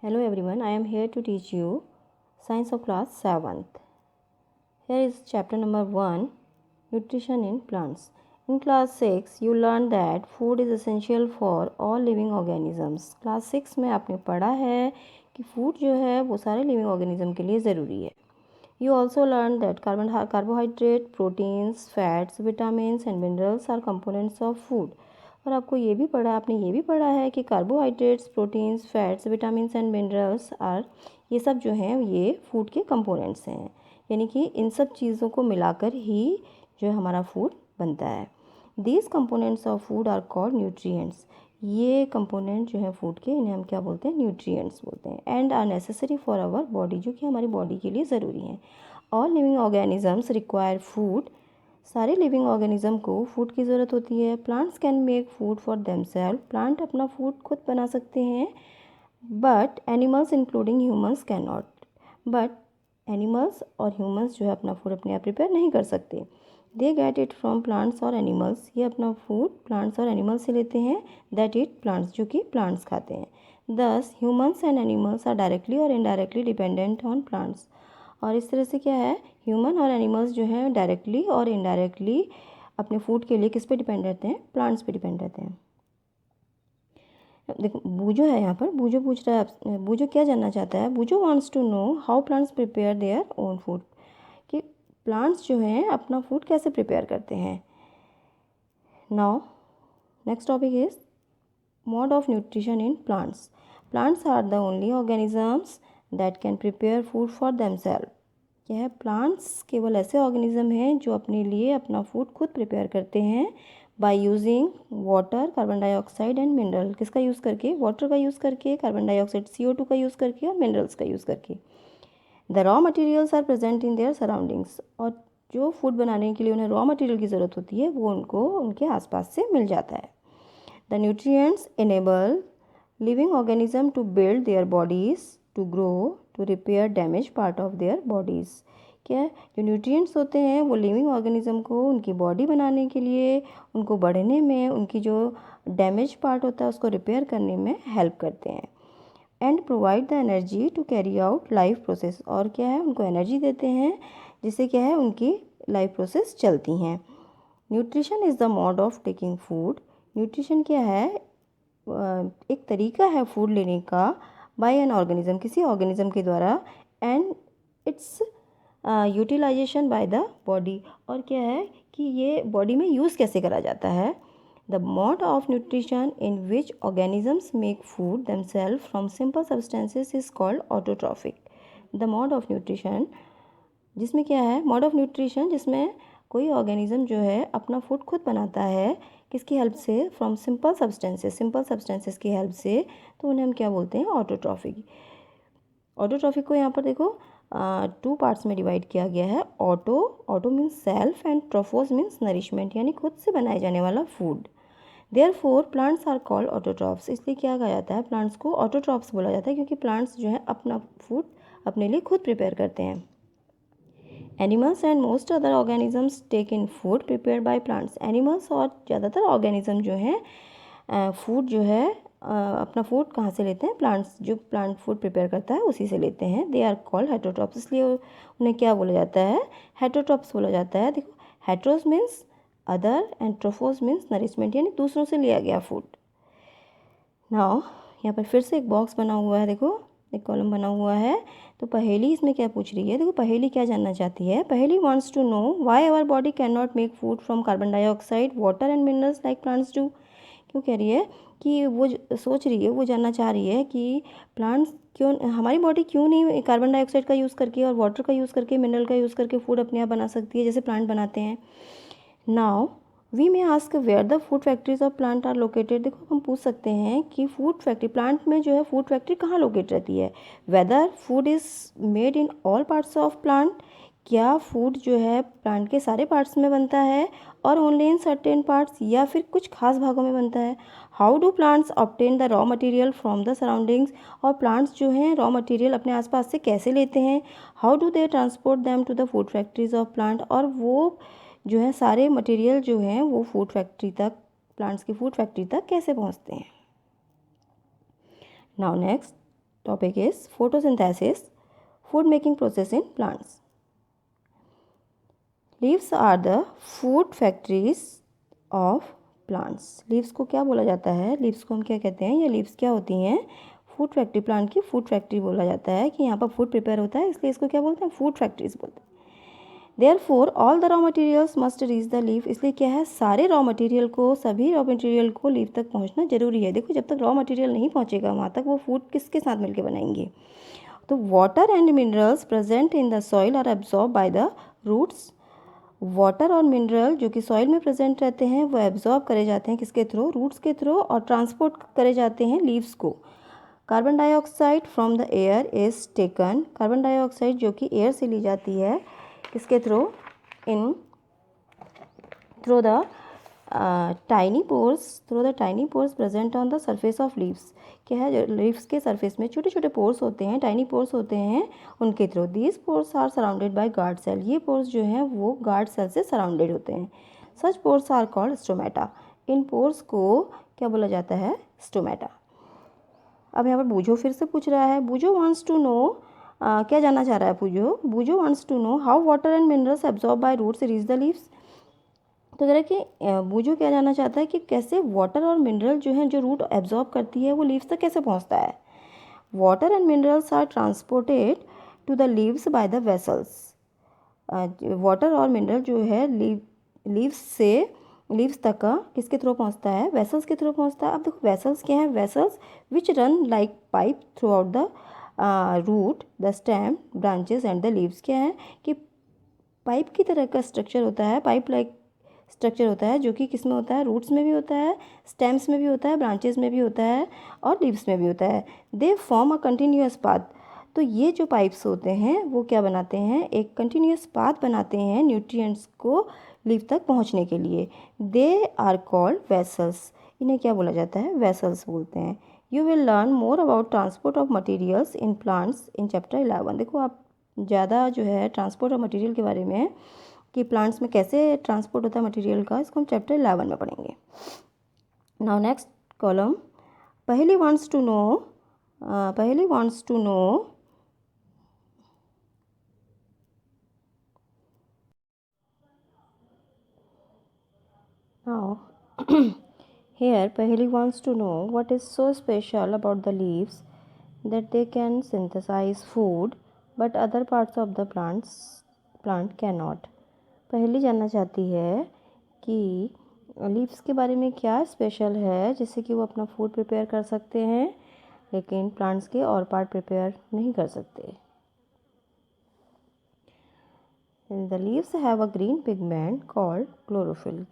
Hello everyone, I am here to teach you Science of class 7th. Here is chapter number 1, Nutrition in Plants. In class 6, you learned that food is essential for all living organisms. Class 6 में आपने पढ़ा है कि food जो है वो सारे living organism के लिए ज़रूरी है. You also learned that carbohydrate, proteins, fats, vitamins and minerals are components of food. और आपने ये भी पढ़ा है कि carbohydrates, proteins, fats, vitamins and minerals ये सब जो हैं ये फूड के कंपोनेंट्स हैं. यानी कि इन सब चीज़ों को मिलाकर ही जो हमारा फूड बनता है. These components of food are called nutrients. ये कंपोनेंट जो है फूड के, इन्हें हम क्या बोलते हैं? न्यूट्रिएंट्स बोलते हैं. And are necessary for our body, जो कि हमारी बॉडी के लिए ज़रूरी हैं. All living organisms require food. सारे लिविंग ऑर्गेनिज्म को फूड की ज़रूरत होती है. Plants can make food for themselves. Plant अपना फूड खुद बना सकते हैं. But animals including humans can not. But animals और ह्यूमंस जो है अपना फूड अपने आप प्रिपेयर नहीं कर सकते. They get it from plants और एनिमल्स. ये अपना फूड प्लांट्स और एनिमल्स से लेते हैं. दैट इट प्लांट्स, जो कि प्लांट्स खाते हैं. Thus humans and animals are directly or indirectly dependent on plants. और इस तरह से क्या है, ह्यूमन और एनिमल्स जो हैं डायरेक्टली और इनडायरेक्टली अपने फूड के लिए किस पे डिपेंड रहते हैं? प्लांट्स पे डिपेंड रहते हैं. देखो बूजो है यहाँ पर. बूजो पूछ रहा है, बूजो क्या जानना चाहता है? Boojho wants to know how plants prepare their own food. कि प्लांट्स जो हैं अपना फूड कैसे प्रिपेयर करते हैं. Now next topic is mode of nutrition in plants. Plants are the only organisms that can prepare food for themselves. क्या है? Plants केवल ऐसे ऑर्गेनिज्म हैं जो अपने लिए अपना फूड खुद प्रिपेयर करते हैं by using water, carbon dioxide and mineral. किसका यूज़ करके? वाटर का यूज़ करके, कार्बन डाइऑक्साइड CO2 का यूज़ करके और मिनरल्स का यूज़ करके. The raw materials are present in their surroundings. और जो फूड बनाने के लिए उन्हें रॉ मटेरियल की ज़रूरत होती है वो उनको उनके आसपास से मिल जाता है. The nutrients enable living organism to build their bodies, to grow, to repair damage part of their bodies. क्या है? जो न्यूट्रिएंट्स होते हैं वो लिविंग ऑर्गेनिज्म को उनकी बॉडी बनाने के लिए, उनको बढ़ने में, उनकी जो डैमेज पार्ट होता है उसको रिपेयर करने में हेल्प करते हैं. And provide the energy to carry out life process. और क्या है? उनको एनर्जी देते हैं जिससे क्या है उनकी लाइफ प्रोसेस चलती हैं. Nutrition is the mode of taking food. Nutrition क्या है? एक तरीका है फूड लेने का बाय एन ऑर्गेनिज्म, किसी ऑर्गेनिज्म के द्वारा. And its utilisation by the body. और क्या है कि ये बॉडी में यूज़ कैसे करा जाता है. The mode of nutrition in which organisms make food themselves from simple substances is called autotrophic. The mode of nutrition जिसमें क्या है? मोड ऑफ न्यूट्रिशन जिसमें कोई ऑर्गेनिज्म जो है अपना फूड खुद बनाता है. किसकी हेल्प से? फ्रॉम सिंपल सब्सटेंसेस की हेल्प से. तो उन्हें हम क्या बोलते हैं? ऑटोट्रॉफिक. ऑटोट्रॉफिक को यहाँ पर देखो 2 पार्ट्स में डिवाइड किया गया है. Auto means self and trophos means nourishment, यानी खुद से बनाए जाने वाला food. Therefore plants are called autotrophs. इसलिए क्या कहा जाता है? प्लांट्स को ऑटोट्रॉफ्स बोला जाता है क्योंकि प्लांट्स जो है अपना फूड अपने लिए खुद प्रिपेयर करते हैं. Animals and most other organisms take in food prepare by plants. Animals और ज़्यादातर ऑर्गेनिज्म जो हैं फूड जो है अपना फूड कहाँ से लेते हैं? प्लांट्स, जो प्लांट फूड प्रिपेयर करता है उसी से लेते हैं. They are called heterotrophs. इसलिए उन्हें क्या बोला जाता है? हेटरोट्रॉप्स बोला जाता है. देखो hetros means other and trophos means nourishment, यानी दूसरों से लिया गया फूड. नाउ यहाँ पर फिर से एक बॉक्स बना हुआ है. देखो एक कॉलम बना हुआ है. तो पहेली इसमें क्या पूछ रही है? देखो पहेली क्या जानना चाहती है? Paheli wants to know why our body can not make food from carbon dioxide, water and minerals like plants do. क्यों कह रही है कि वो सोच रही है, वो जानना चाह रही है कि प्लांट्स क्यों, हमारी बॉडी क्यों नहीं कार्बन डाइऑक्साइड का यूज़ करके और वाटर का यूज़ करके, मिनरल का यूज़ करके फूड अपने आप बना सकती है जैसे प्लांट बनाते हैं. Now we may ask where the food factories of plant are located. देखो हम पूछ सकते हैं कि फूड फैक्ट्री, प्लांट में जो है फूड फैक्ट्री कहाँ लोकेट रहती है. Whether food is made in all parts of plant. क्या फूड जो है प्लांट के सारे पार्ट्स में बनता है और ओनली इन सर्टेन पार्ट्स, या फिर कुछ खास भागों में बनता है. How do plants obtain the raw material from the surroundings. और प्लांट्स जो हैं रॉ मटेरियल अपने आसपास से कैसे लेते हैं. How do they transport them to the food factories of plant. और वो जो है सारे मटेरियल जो हैं वो फूड फैक्ट्री तक, प्लांट्स की फूड फैक्ट्री तक कैसे पहुंचते हैं. Now next topic is photosynthesis, food making process in plants. Leaves are the food factories of plants. Leaves को क्या बोला जाता है? लीव्स को हम क्या कहते हैं? ये लीव्स क्या होती हैं? फूड फैक्ट्री, प्लांट की फूड फैक्ट्री बोला जाता है कि यहाँ पर फूड प्रिपेयर होता है, इसलिए इसको क्या बोलते हैं? फूड फैक्ट्रीज बोलते हैं. Therefore all the raw materials must reach the leaf. इसलिए क्या है, सारे रॉ मटेरियल को, सभी रॉ मटेरियल को लीफ तक पहुंचना जरूरी है. देखो, जब तक रॉ मटेरियल नहीं पहुंचेगा वहाँ तक, वो फूड किसके साथ मिलकर बनाएंगे? तो water and minerals present in the soil are absorb by the roots. Water और मिनरल जो कि सॉइल में प्रेजेंट रहते हैं वो एब्जॉर्ब करे जाते हैं किसके थ्रू? रूट्स के थ्रू, और ट्रांसपोर्ट करे जाते हैं लीव्स को. Carbon dioxide from the air is taken. Carbon dioxide जो कि एयर से ली जाती है किसके through? In through the tiny pores present on the surface of leaves. क्या है, लीव्स के सरफेस में छोटे छोटे पोर्स होते हैं, टाइनी पोर्स होते हैं, उनके through. These pores are surrounded by guard cell. ये पोर्स जो हैं वो गार्ड सेल से सराउंडेड होते हैं. Such pores are called stomata. इन पोर्स को क्या बोला जाता है? स्टोमेटा. अब यहाँ पर बूझो फिर से पूछ रहा है. बूझो वांट्स टू नो, क्या जानना चाह रहा है Boojho? Boojho wants to know how water and minerals absorb by roots reach the leaves. तो जरा कि बूझो क्या जानना चाहता है कि कैसे वाटर और मिनरल जो हैं, जो रूट एब्जॉर्ब करती है, वो लीव्स तक कैसे पहुंचता है. Water and minerals are transported to the leaves by the vessels. Water और मिनरल जो है लीव्स से लीव्स तक का किसके थ्रू पहुंचता है? वेसल्स के थ्रू पहुंचता है. अब देखो, वेसल्स क्या है? Vessels which run like pipe throughout the root, the stem, branches and the leaves. क्या है कि पाइप की तरह का स्ट्रक्चर होता है, पाइप लाइक स्ट्रक्चर होता है, जो कि किस में होता है? रूट्स में भी होता है, स्टेम्स में भी होता है, ब्रांचेस में भी होता है, और लीव्स में भी होता है. They form a continuous path. तो ये जो पाइप्स होते हैं वो क्या बनाते हैं? एक कंटिन्यूअस पाथ बनाते हैं न्यूट्रिएंट्स को लीव तक पहुंचने के लिए. They are called vessels. इन्हें क्या बोला जाता है? वेसल्स बोलते हैं. You will learn more about transport of materials in plants in chapter 11. देखो, आप ज़्यादा जो है ट्रांसपोर्ट ऑफ मटीरियल के बारे में कि प्लांट्स में कैसे ट्रांसपोर्ट होता है मटेरियल का, इसको हम चैप्टर 11 में पढ़ेंगे. Now next column, Paheli wants to know now here Paheli wants to know what is so special about the leaves that they can synthesize food but other parts of the plant cannot. पहली जानना चाहती है कि leaves के बारे में क्या special है जिससे कि वो अपना फूड प्रिपेयर कर सकते हैं लेकिन प्लांट्स के और पार्ट प्रिपेयर नहीं कर सकते. The leaves have a green pigment called chlorophyll.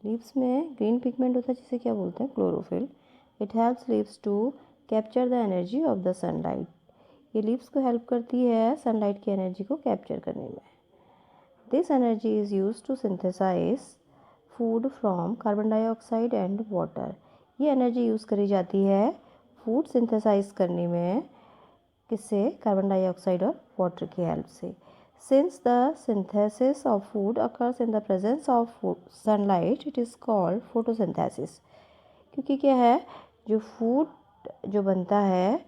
Leaves में ग्रीन पिगमेंट होता है जिसे क्या बोलते हैं? Chlorophyll. It helps leaves to capture the energy of the sunlight. ये लीव्स को हेल्प करती है सनलाइट की एनर्जी को कैप्चर करने में. This energy is use to synthesise food from carbon dioxide and water. ये एनर्जी यूज़ करी जाती है फूड सिंथेसाइज करने में. किससे? कार्बन डाइऑक्साइड और वाटर की हेल्प से. Since the synthesis of food occurs in the presence of sunlight, it is called photosynthesis. क्योंकि क्या है, जो फूड जो बनता है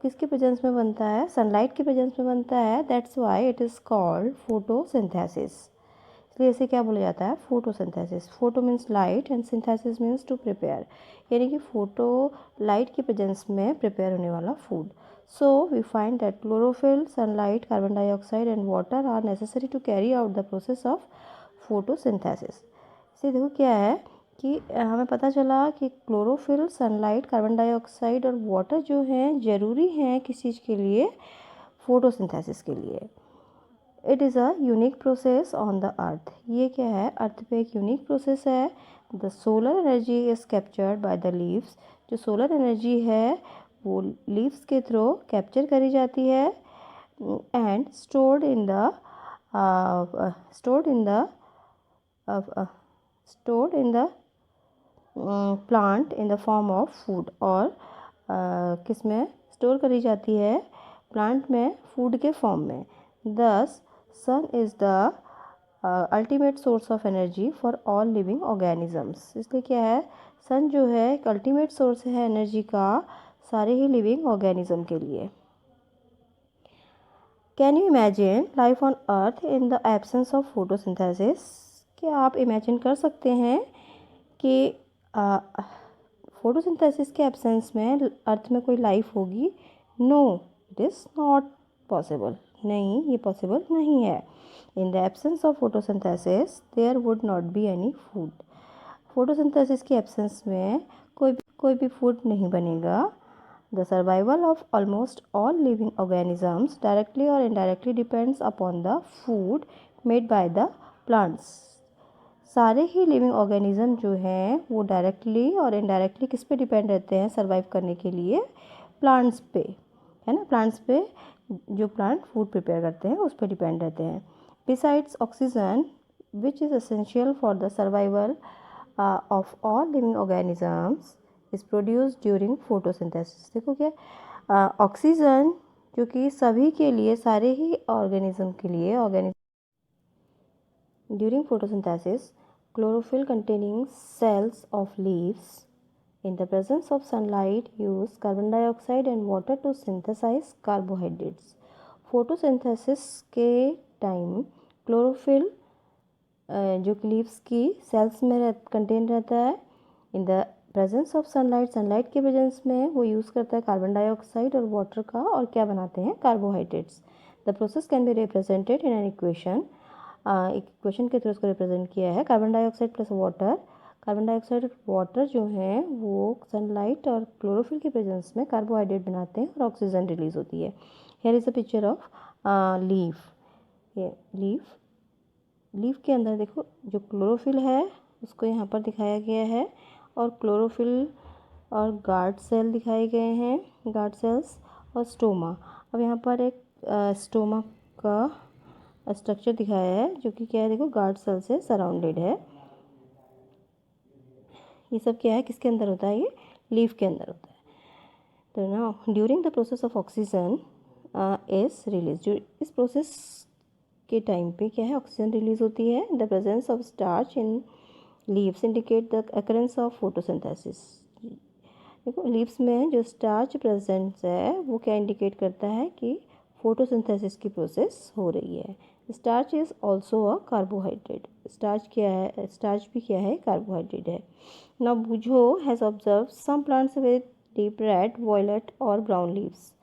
किसके प्रेजेंस में बनता है? सनलाइट के प्रेजेंस में बनता है. That's why it is called photosynthesis. इसलिए इसे क्या बोला जाता है? Photosynthesis. Photo means light and synthesis means to prepare. यानी कि फोटो लाइट के प्रेजेंस में प्रिपेयर होने वाला फूड. So we find that chlorophyll, sunlight, carbon dioxide and water are necessary to carry out the process of photosynthesis. इसे देखो क्या है कि हमें पता चला कि क्लोरोफिल, सनलाइट, कार्बन डाइऑक्साइड और वाटर जो हैं ज़रूरी हैं किस चीज़ के लिए? फोटोसिंथेसिस के लिए. It is a unique process on the earth. ये क्या है? अर्थ पे एक यूनिक प्रोसेस है. The solar energy is captured by the leaves. जो सोलर एनर्जी है वो लीव्स के थ्रू कैप्चर करी जाती है and stored in the plant in the form of food. और किस में स्टोर करी जाती है? प्लांट में फूड के फॉर्म में. Thus sun is the ultimate source of energy for all living organisms. इसलिए क्या है? सन जो है एक अल्टीमेट सोर्स है एनर्जी का सारे ही लिविंग ऑर्गेनिज्म के लिए. Can you imagine life on earth in the absence of photosynthesis? क्या आप इमेजिन कर सकते हैं कि फोटोसिंथेसिस के एब्सेंस में अर्थ में कोई लाइफ होगी? No, it is not possible. नहीं, ये पॉसिबल नहीं है। In the absence of photosynthesis there would not be any food. Photosynthesis के एब्सेंस में कोई भी फूड नहीं बनेगा। The survival of almost all living organisms directly or indirectly depends upon the food made by the plants. सारे ही living organism जो हैं वो डायरेक्टली और इनडायरेक्टली किस पे डिपेंड रहते हैं सर्वाइव करने के लिए? प्लांट्स पे, है ना। प्लांट्स पे, जो प्लांट फूड प्रिपेयर करते हैं उस पे डिपेंड रहते हैं। Besides oxygen which is essential for the survival of all living organisms is produce during photosynthesis. देखो क्या, ऑक्सीजन जो कि सभी के लिए, सारे ही ऑर्गेनिज्म के लिए during photosynthesis, chlorophyll containing cells of leaves in the presence of sunlight use carbon dioxide and water to synthesize carbohydrates. Photosynthesis के टाइम क्लोरोफिल जो कि लीव्स की सेल्स में कंटेन रहता है, in the presence of sunlight, sunlight के presence में वो यूज़ करता है कार्बन डाइऑक्साइड और वाटर का, और क्या बनाते हैं? Carbohydrates. The process can be represented in an equation. एक इक्वेशन के थ्रू उसको रिप्रेजेंट किया है। Carbon dioxide plus water, carbon dioxide और वाटर जो हैं वो सनलाइट और क्लोरोफिल के प्रेजेंस में कार्बोहाइड्रेट बनाते हैं और ऑक्सीजन रिलीज होती है। Here is a picture of leaf. ये लीफ के अंदर देखो जो क्लोरोफिल है उसको यहाँ पर दिखाया गया है, और क्लोरोफिल और गार्ड सेल दिखाए गए हैं, गार्ड सेल्स और स्टोमा। अब यहाँ पर एक स्टोमा का स्ट्रक्चर दिखाया है जो कि क्या है? देखो गार्ड सेल से सराउंडेड है। ये सब क्या है? किसके अंदर होता है? ये लीफ के अंदर होता है। तो ना during the process of oxygen is release, जो इस प्रोसेस के टाइम पे क्या है? ऑक्सीजन रिलीज होती है। The presence of starch in leaves indicate the occurrence of photosynthesis. देखो लीव्स में जो स्टार्च प्रेजेंस है वो क्या इंडिकेट करता है कि फोटोसिंथेसिस की प्रोसेस हो रही है। Starch is also a carbohydrate. Starch क्या है? स्टार्च भी क्या है? कार्बोहाइड्रेट है। Now Boojho has observe some plants with deep red, violet or brown leaves.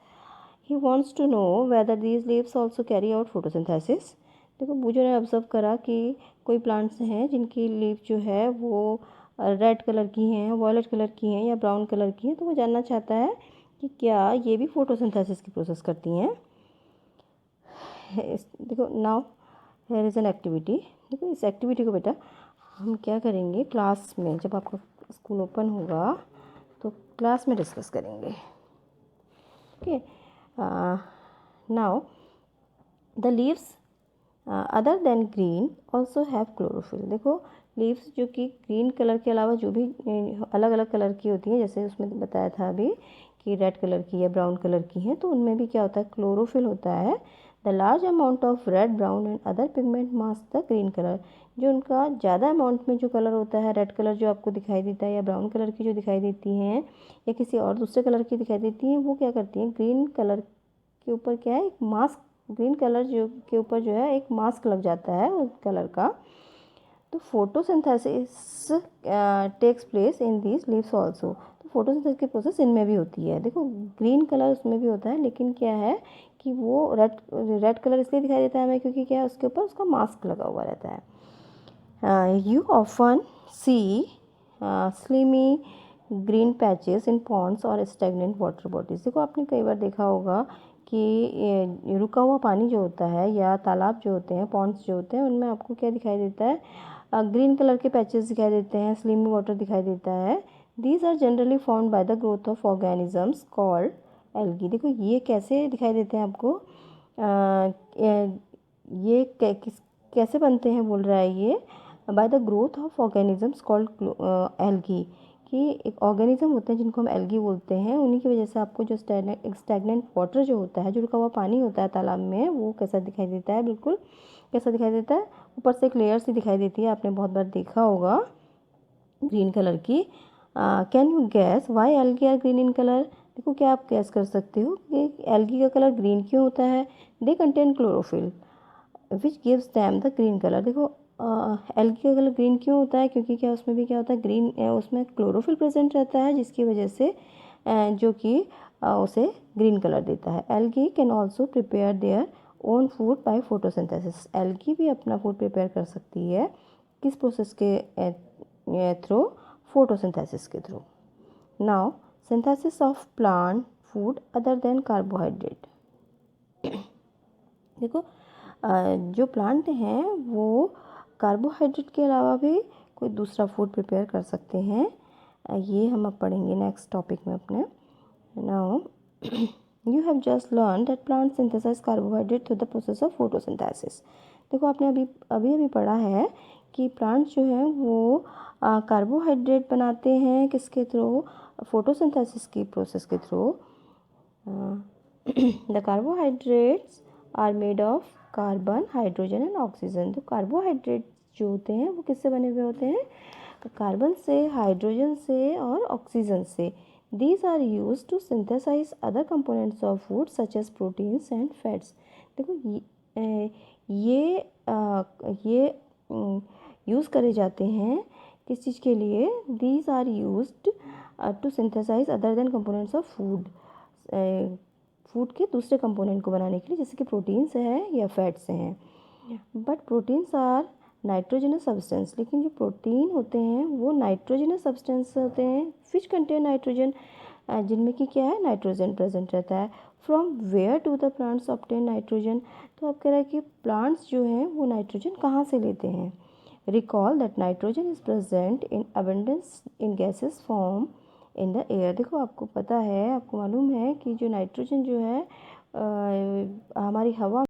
He wants to know whether these leaves also carry out photosynthesis. देखो बुझो ने observe करा कि कोई प्लांट्स हैं जिनकी लीफ जो है वो रेड कलर की हैं, वॉयलेट कलर की हैं या ब्राउन कलर की हैं, तो वो जानना चाहता है कि क्या ये भी फोटोसिंथेसिस की प्रोसेस करती हैं। देखो now here is an activity. देखो इस एक्टिविटी को बेटा हम क्या करेंगे क्लास में, जब आपका स्कूल ओपन होगा तो क्लास में डिस्कस करेंगे। Okay, now the leaves other than green also have chlorophyll. देखो लीव्स जो कि ग्रीन कलर के अलावा जो भी अलग अलग कलर की होती हैं, जैसे उसमें बताया था अभी कि रेड कलर की या ब्राउन कलर की हैं, तो उनमें भी क्या होता है? क्लोरोफिल होता है। The large amount of red, brown and other pigment mask the green colour. जो उनका ज़्यादा अमाउंट में जो कलर होता है, रेड कलर जो आपको दिखाई देता है या ब्राउन कलर की जो दिखाई देती हैं या किसी और दूसरे कलर की दिखाई देती हैं, वो क्या करती हैं? ग्रीन कलर के ऊपर क्या है? एक मास्क, ग्रीन कलर जो के ऊपर जो है एक मास्क लग जाता है उस कलर का। तो photosynthesis takes place in these leaves also. तो फोटोसिंथेसिस की प्रोसेस इनमें भी होती है। देखो ग्रीन कलर उसमें भी होता है, लेकिन क्या है कि वो रेड कलर इसलिए दिखाई देता है हमें क्योंकि क्या है? उसके ऊपर उसका मास्क लगा हुआ रहता है। You often see slimy green patches in ponds or stagnant water bodies. देखो आपने कई बार देखा होगा कि रुका हुआ पानी जो होता है या तालाब जो होते हैं, पॉन्ड्स जो होते हैं, उनमें आपको क्या दिखाई देता है? ग्रीन कलर के पैचेस दिखाई देते हैं, स्लिमी वाटर दिखाई देता है। These are generally found by the growth of organisms called algae. देखो ये कैसे दिखाई देते हैं आपको? ये कैसे बनते हैं बोल रहा है ये? Bye the growth of organisms called algae, कि एक ऑर्गेनिज्म होते हैं जिनको हम एल्गी बोलते हैं, उन्हीं की वजह से आपको जो स्टैग्नेंट वाटर जो होता है, जो रुका हुआ पानी होता है तालाब में, वो कैसा दिखाई देता है? बिल्कुल कैसा दिखाई देता है? ऊपर से एक लेयर सी दिखाई देती है, आपने बहुत बार देखा होगा ग्रीन कलर की। Can you guess why algae are green in colour? देखो क्या आप गैस कर सकते हो कि एल्गी का कलर ग्रीन क्यों होता है? They contain chlorophyll which gives them the green colour. देखो एल्गी का कलर ग्रीन क्यों होता है? क्योंकि क्या उसमें भी क्या होता है, ग्रीन उसमें क्लोरोफिल प्रेजेंट रहता है, जिसकी वजह से जो कि उसे ग्रीन कलर देता है। Algae can also prepare their own food by photosynthesis. Algae भी अपना फूड प्रिपेयर कर सकती है किस प्रोसेस के थ्रू? फोटोसिंथेसिस के through. Now synthesis of plant food other than carbohydrate. देखो जो प्लांट हैं वो कार्बोहाइड्रेट के अलावा भी कोई दूसरा फूड प्रिपेयर कर सकते हैं। ये हम अब पढ़ेंगे नेक्स्ट टॉपिक में अपने। Now you have just learn that plant synthesise carbohydrate through the process of photosynthesis. देखो आपने अभी अभी अभी पढ़ा है कि प्लांट जो है वो कार्बोहाइड्रेट बनाते हैं किसके थ्रू? फोटोसिंथेसिस की प्रोसेस के through. The carbohydrates are made of carbon, hydrogen and oxygen. तो कार्बोहाइड्रेट जो होते हैं वो किससे बने हुए होते हैं? कार्बन से, हाइड्रोजन से और ऑक्सीजन से। These are use to synthesise other components of food such as proteins and fats. देखो ये यूज़ करे जाते हैं किस चीज़ के लिए? These are used to synthesise other than components of food. Food के दूसरे कंपोनेंट को बनाने के लिए, जैसे कि प्रोटीन्स है या फैट्स हैं। But proteins are nitrogenous substance. लेकिन जो प्रोटीन होते हैं वो नाइट्रोजनस सब्सटेंस होते हैं विच कंटेन नाइट्रोजन, जिनमें कि क्या है? नाइट्रोजन प्रेजेंट रहता है। From where to the plants obtain nitrogen. तो अब कह रहा है कि प्लांट्स जो हैं वो नाइट्रोजन कहाँ से लेते हैं? Recall that nitrogen is present in abundance in gases form in the air. देखो आपको पता है, आपको मालूम है कि जो नाइट्रोजन जो है हमारी हवा